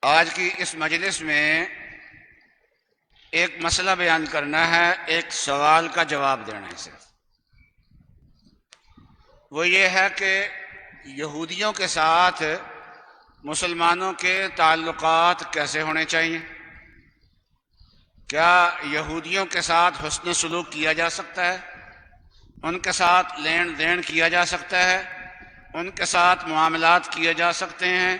آج کی اس مجلس میں ایک مسئلہ بیان کرنا ہے، ایک سوال کا جواب دینا ہے صرف۔ وہ یہ ہے کہ یہودیوں کے ساتھ مسلمانوں کے تعلقات کیسے ہونے چاہیے؟ کیا یہودیوں کے ساتھ حسن سلوک کیا جا سکتا ہے؟ ان کے ساتھ لین دین کیا جا سکتا ہے؟ ان کے ساتھ معاملات کیے جا سکتے ہیں؟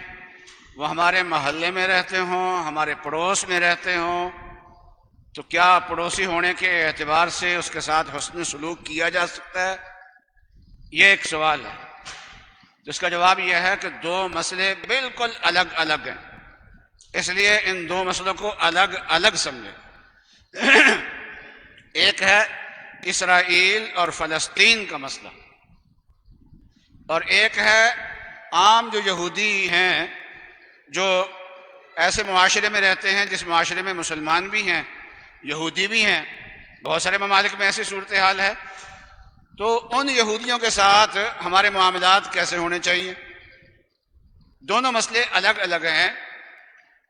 وہ ہمارے محلے میں رہتے ہوں، ہمارے پڑوس میں رہتے ہوں، تو کیا پڑوسی ہونے کے اعتبار سے اس کے ساتھ حسن سلوک کیا جا سکتا ہے؟ یہ ایک سوال ہے جس کا جواب یہ ہے کہ دو مسئلے بالکل الگ الگ ہیں، اس لیے ان دو مسئلوں کو الگ الگ سمجھیں۔ ایک ہے اسرائیل اور فلسطین کا مسئلہ، اور ایک ہے عام جو یہودی ہیں جو ایسے معاشرے میں رہتے ہیں جس معاشرے میں مسلمان بھی ہیں، یہودی بھی ہیں۔ بہت سارے ممالک میں ایسی صورتحال ہے، تو ان یہودیوں کے ساتھ ہمارے معاملات کیسے ہونے چاہیے؟ دونوں مسئلے الگ الگ ہیں۔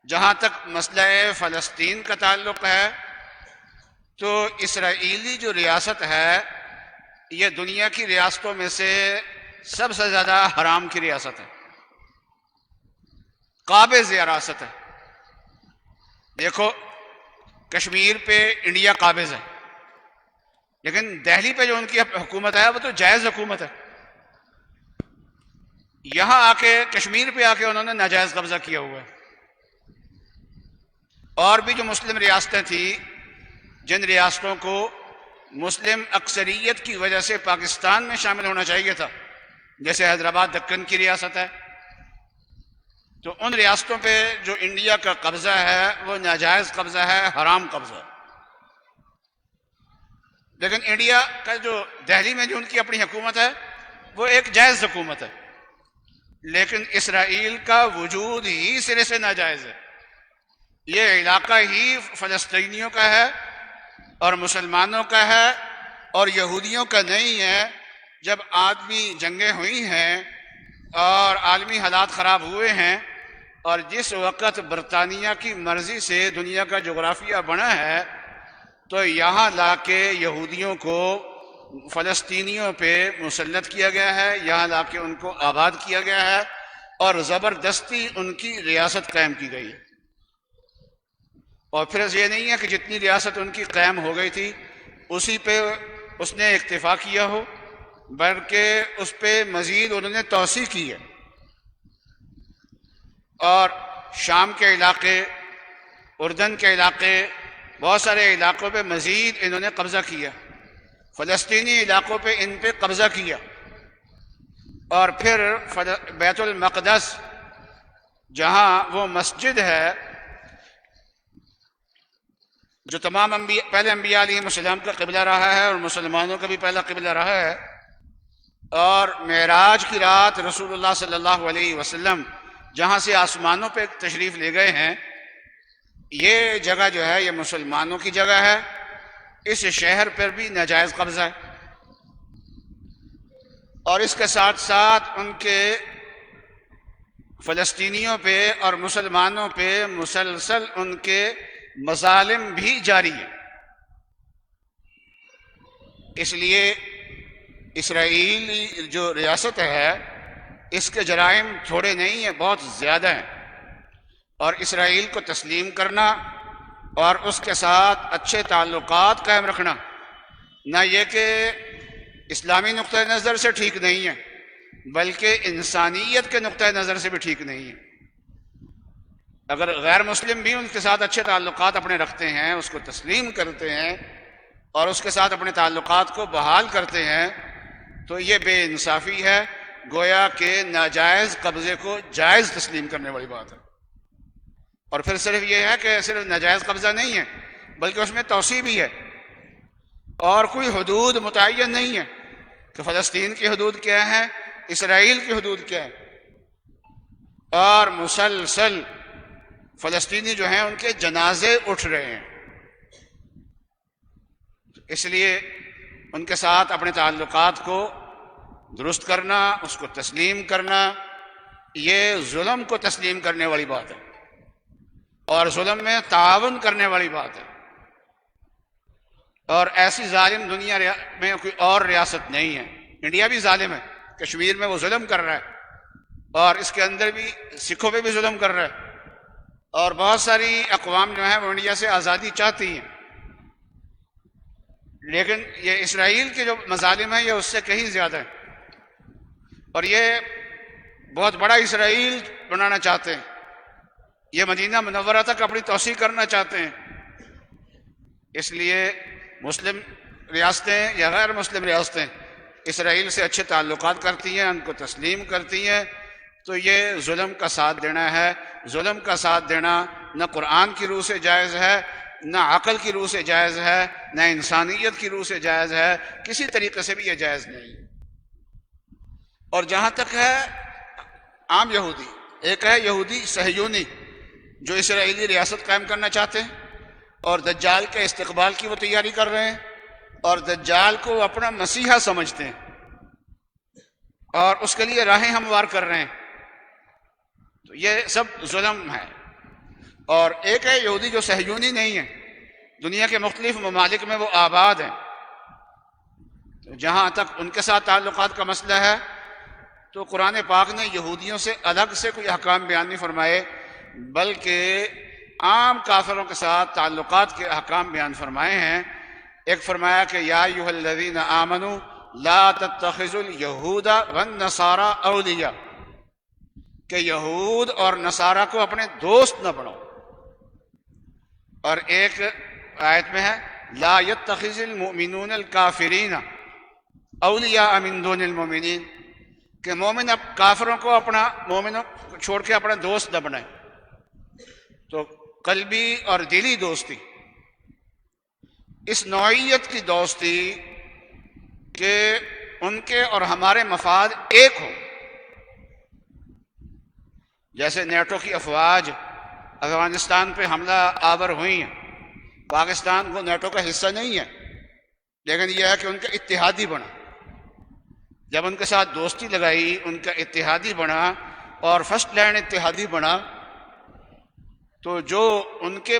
جہاں تک مسئلہ فلسطین کا تعلق ہے تو اسرائیلی جو ریاست ہے یہ دنیا کی ریاستوں میں سے سب سے زیادہ حرام کی ریاست ہے، قابض ریاست ہے۔ دیکھو، کشمیر پہ انڈیا قابض ہے، لیکن دہلی پہ جو ان کی حکومت ہے وہ تو جائز حکومت ہے۔ یہاں آ کے کشمیر پہ آ کے انہوں نے ناجائز قبضہ کیا ہوا ہے۔ اور بھی جو مسلم ریاستیں تھیں جن ریاستوں کو مسلم اکثریت کی وجہ سے پاکستان میں شامل ہونا چاہیے تھا، جیسے حیدرآباد دکن کی ریاست ہے، تو ان ریاستوں پہ جو انڈیا کا قبضہ ہے وہ ناجائز قبضہ ہے، حرام قبضہ ہے۔ لیکن انڈیا کا جو دہلی میں جو ان کی اپنی حکومت ہے وہ ایک جائز حکومت ہے، لیکن اسرائیل کا وجود ہی سرے سے ناجائز ہے۔ یہ علاقہ ہی فلسطینیوں کا ہے اور مسلمانوں کا ہے اور یہودیوں کا نہیں ہے۔ جب آدمی جنگیں ہوئی ہیں اور عالمی حالات خراب ہوئے ہیں، اور جس وقت برطانیہ کی مرضی سے دنیا کا جغرافیہ بنا ہے، تو یہاں لا کے یہودیوں کو فلسطینیوں پہ مسلط کیا گیا ہے، یہاں لا کے ان کو آباد کیا گیا ہے اور زبردستی ان کی ریاست قائم کی گئی۔ اور پھر یہ نہیں ہے کہ جتنی ریاست ان کی قائم ہو گئی تھی اسی پہ اس نے اکتفا کیا ہو، بلکہ اس پہ مزید انہوں نے توسیع کی ہے، اور شام کے علاقے، اردن کے علاقے، بہت سارے علاقوں پہ مزید انہوں نے قبضہ کیا، فلسطینی علاقوں پہ ان پہ قبضہ کیا۔ اور پھر بیت المقدس جہاں وہ مسجد ہے جو تمام پہلے انبیاء علیہ السلام کا قبلہ رہا ہے اور مسلمانوں کا بھی پہلا قبلہ رہا ہے، اور معراج کی رات رسول اللہ صلی اللہ علیہ وسلم جہاں سے آسمانوں پہ تشریف لے گئے ہیں، یہ جگہ جو ہے یہ مسلمانوں کی جگہ ہے۔ اس شہر پر بھی ناجائز قبضہ ہے، اور اس کے ساتھ ساتھ ان کے فلسطینیوں پہ اور مسلمانوں پہ مسلسل ان کے مظالم بھی جاری ہیں۔ اس لیے اسرائیلی جو ریاست ہے اس کے جرائم تھوڑے نہیں ہیں، بہت زیادہ ہیں، اور اسرائیل کو تسلیم کرنا اور اس کے ساتھ اچھے تعلقات قائم رکھنا نہ یہ کہ اسلامی نقطۂ نظر سے ٹھیک نہیں ہے بلکہ انسانیت کے نقطۂ نظر سے بھی ٹھیک نہیں ہے۔ اگر غیر مسلم بھی ان کے ساتھ اچھے تعلقات اپنے رکھتے ہیں، اس کو تسلیم کرتے ہیں اور اس کے ساتھ اپنے تعلقات کو بحال کرتے ہیں، تو یہ بے انصافی ہے، گویا کہ ناجائز قبضے کو جائز تسلیم کرنے والی بات ہے۔ اور پھر صرف یہ ہے کہ صرف ناجائز قبضہ نہیں ہے بلکہ اس میں توسیع بھی ہے، اور کوئی حدود متعین نہیں ہے کہ فلسطین کی حدود کیا ہے، اسرائیل کی حدود کیا ہے، اور مسلسل فلسطینی جو ہیں ان کے جنازے اٹھ رہے ہیں۔ اس لیے ان کے ساتھ اپنے تعلقات کو درست کرنا، اس کو تسلیم کرنا، یہ ظلم کو تسلیم کرنے والی بات ہے۔ اور ظلم میں تعاون کرنے والی بات ہے، اور ایسی ظالم دنیا میں کوئی اور ریاست نہیں ہے۔ انڈیا بھی ظالم ہے، کشمیر میں وہ ظلم کر رہا ہے، اور اس کے اندر بھی سکھوں پہ بھی ظلم کر رہا ہے، اور بہت ساری اقوام جو ہیں وہ انڈیا سے آزادی چاہتی ہیں، لیکن یہ اسرائیل کے جو مظالم ہیں یہ اس سے کہیں زیادہ ہیں، اور یہ بہت بڑا اسرائیل بنانا چاہتے ہیں، یہ مدینہ منورہ تک اپنی توسیع کرنا چاہتے ہیں۔ اس لیے مسلم ریاستیں یا غیر مسلم ریاستیں اسرائیل سے اچھے تعلقات کرتی ہیں، ان کو تسلیم کرتی ہیں، تو یہ ظلم کا ساتھ دینا ہے۔ ظلم کا ساتھ دینا نہ قرآن کی روح سے جائز ہے، نہ عقل کی روح سے جائز ہے، نہ انسانیت کی روح سے جائز ہے، کسی طریقے سے بھی یہ جائز نہیں۔ اور جہاں تک ہے عام یہودی، ایک ہے یہودی صہیونی جو اسرائیلی ریاست قائم کرنا چاہتے ہیں اور دجال کے استقبال کی وہ تیاری کر رہے ہیں، اور دجال کو اپنا مسیحا سمجھتے ہیں اور اس کے لیے راہیں ہموار کر رہے ہیں، تو یہ سب ظلم ہے۔ اور ایک ہے یہودی جو صہیونی نہیں ہے، دنیا کے مختلف ممالک میں وہ آباد ہیں، تو جہاں تک ان کے ساتھ تعلقات کا مسئلہ ہے تو قرآن پاک نے یہودیوں سے الگ سے کوئی احکام بیان نہیں فرمائے، بلکہ عام کافروں کے ساتھ تعلقات کے احکام بیان فرمائے ہیں۔ ایک فرمایا کہ یا ایھا الذین آمنوا لا تتخذوا اليہود والنصارى اولیاء، کہ یہود اور نصارہ کو اپنے دوست نہ بناؤ۔ اور ایک آیت میں ہے لا يتخذ المؤمنون الکافرین اولیاء من دون المؤمنین، کہ مومن اب کافروں کو مومنوں کو چھوڑ کے اپنا دوست نہ بنائے۔ تو قلبی اور دلی دوستی، اس نوعیت کی دوستی کہ ان کے اور ہمارے مفاد ایک ہوں، جیسے نیٹو کی افواج افغانستان پہ حملہ آور ہوئی ہیں، پاکستان کو نیٹو کا حصہ نہیں ہے، لیکن یہ ہے کہ ان کا اتحادی بنا، جب ان کے ساتھ دوستی لگائی ان کا اتحادی بنا اور فرسٹ لینڈ اتحادی بنا، تو جو ان کے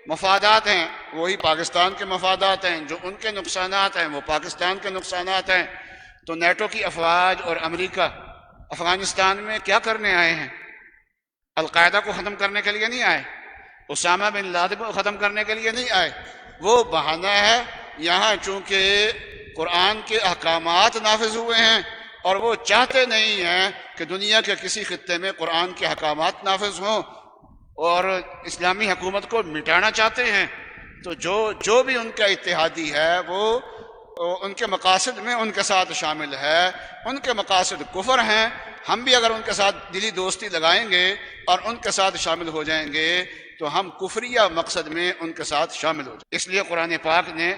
مفادات ہیں وہی پاکستان کے مفادات ہیں، جو ان کے نقصانات ہیں وہ پاکستان کے نقصانات ہیں۔ تو نیٹو کی افواج اور امریکہ افغانستان میں کیا کرنے آئے ہیں؟ القاعدہ کو ختم کرنے کے لیے نہیں آئے، اسامہ بن لادن کو ختم کرنے کے لیے نہیں آئے، وہ بہانہ ہے۔ یہاں چونکہ قرآن کے احکامات نافذ ہوئے ہیں اور وہ چاہتے نہیں ہیں کہ دنیا کے کسی خطے میں قرآن کے احکامات نافذ ہوں، اور اسلامی حکومت کو مٹانا چاہتے ہیں، تو جو بھی ان کا اتحادی ہے وہ ان کے مقاصد میں ان کے ساتھ شامل ہے۔ ان کے مقاصد کفر ہیں، ہم بھی اگر ان کے ساتھ دلی دوستی لگائیں گے اور ان کے ساتھ شامل ہو جائیں گے تو ہم کفریہ مقصد میں ان کے ساتھ شامل ہو جائیں۔ اس لیے قرآن پاک نے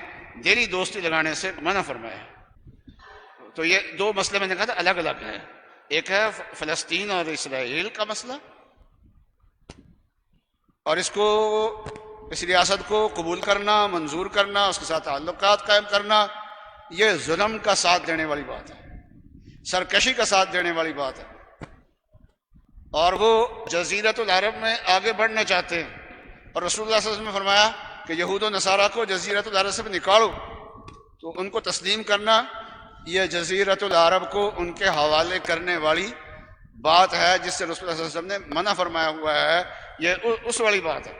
دلی دوستی لگانے سے منع فرمایا۔ تو یہ دو مسئلے میں نے کہا تھا الگ الگ ہے، ایک ہے فلسطین اور اسرائیل کا مسئلہ، اور اس ریاست کو قبول کرنا، منظور کرنا، اس کے ساتھ تعلقات قائم کرنا، یہ ظلم کا ساتھ دینے والی بات ہے، سرکشی کا ساتھ دینے والی بات ہے، اور وہ جزیرۃ العرب میں آگے بڑھنا چاہتے ہیں، اور رسول اللہ صلی اللہ علیہ وسلم نے فرمایا کہ یہود و نصارہ کو جزیرۃ العرب سے نکالو، تو ان کو تسلیم کرنا یہ جزیرۃ العرب کو ان کے حوالے کرنے والی بات ہے، جس سے رسول اللہ صلی اللہ علیہ وسلم نے منع فرمایا ہوا ہے، یہ اس والی بات ہے۔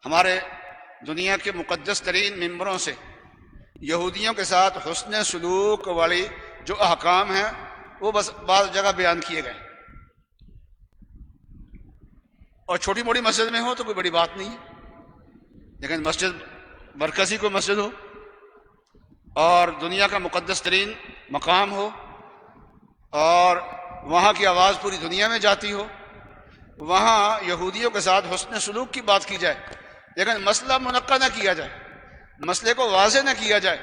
ہمارے دنیا کے مقدس ترین ممبروں سے یہودیوں کے ساتھ حسن سلوک والی جو احکام ہیں وہ بس بعض جگہ بیان کیے گئے، اور چھوٹی موٹی مسجد میں ہو تو کوئی بڑی بات نہیں ہے، لیکن مسجد مرکزی کوئی مسجد ہو اور دنیا کا مقدس ترین مقام ہو اور وہاں کی آواز پوری دنیا میں جاتی ہو، وہاں یہودیوں کے ساتھ حسن سلوک کی بات کی جائے، لیکن مسئلہ منعقد نہ کیا جائے، مسئلے کو واضح نہ کیا جائے،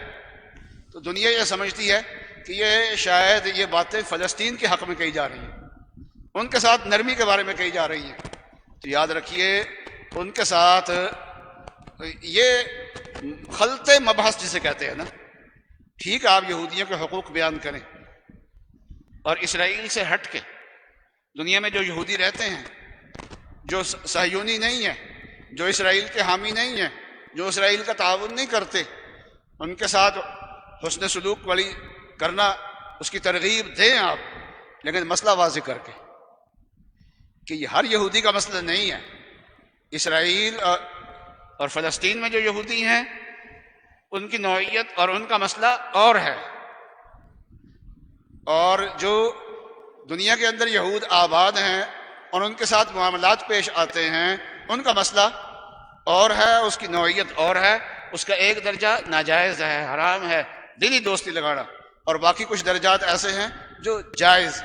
تو دنیا یہ سمجھتی ہے کہ یہ شاید یہ باتیں فلسطین کے حق میں کہی جا رہی ہیں، ان کے ساتھ نرمی کے بارے میں کہی جا رہی ہیں۔ تو یاد رکھیے ان کے ساتھ یہ خلط مبحث جسے کہتے ہیں نا، ٹھیک آپ یہودیوں کے حقوق بیان کریں، اور اسرائیل سے ہٹ کے دنیا میں جو یہودی رہتے ہیں جو صہیونی نہیں ہیں، جو اسرائیل کے حامی نہیں ہیں، جو اسرائیل کا تعاون نہیں کرتے، ان کے ساتھ حسن سلوک والی کرنا، اس کی ترغیب دیں آپ، لیکن مسئلہ واضح کر کے کہ یہ ہر یہودی کا مسئلہ نہیں ہے۔ اسرائیل اور فلسطین میں جو یہودی ہیں ان کی نوعیت اور ان کا مسئلہ اور ہے، اور جو دنیا کے اندر یہود آباد ہیں اور ان کے ساتھ معاملات پیش آتے ہیں، ان کا مسئلہ اور ہے، اس کی نوعیت اور ہے، اس کا ایک درجہ ناجائز ہے، حرام ہے دلی دوستی لگانا، اور باقی کچھ درجات ایسے ہیں جو جائز۔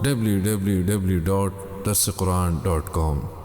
www.darsequran.com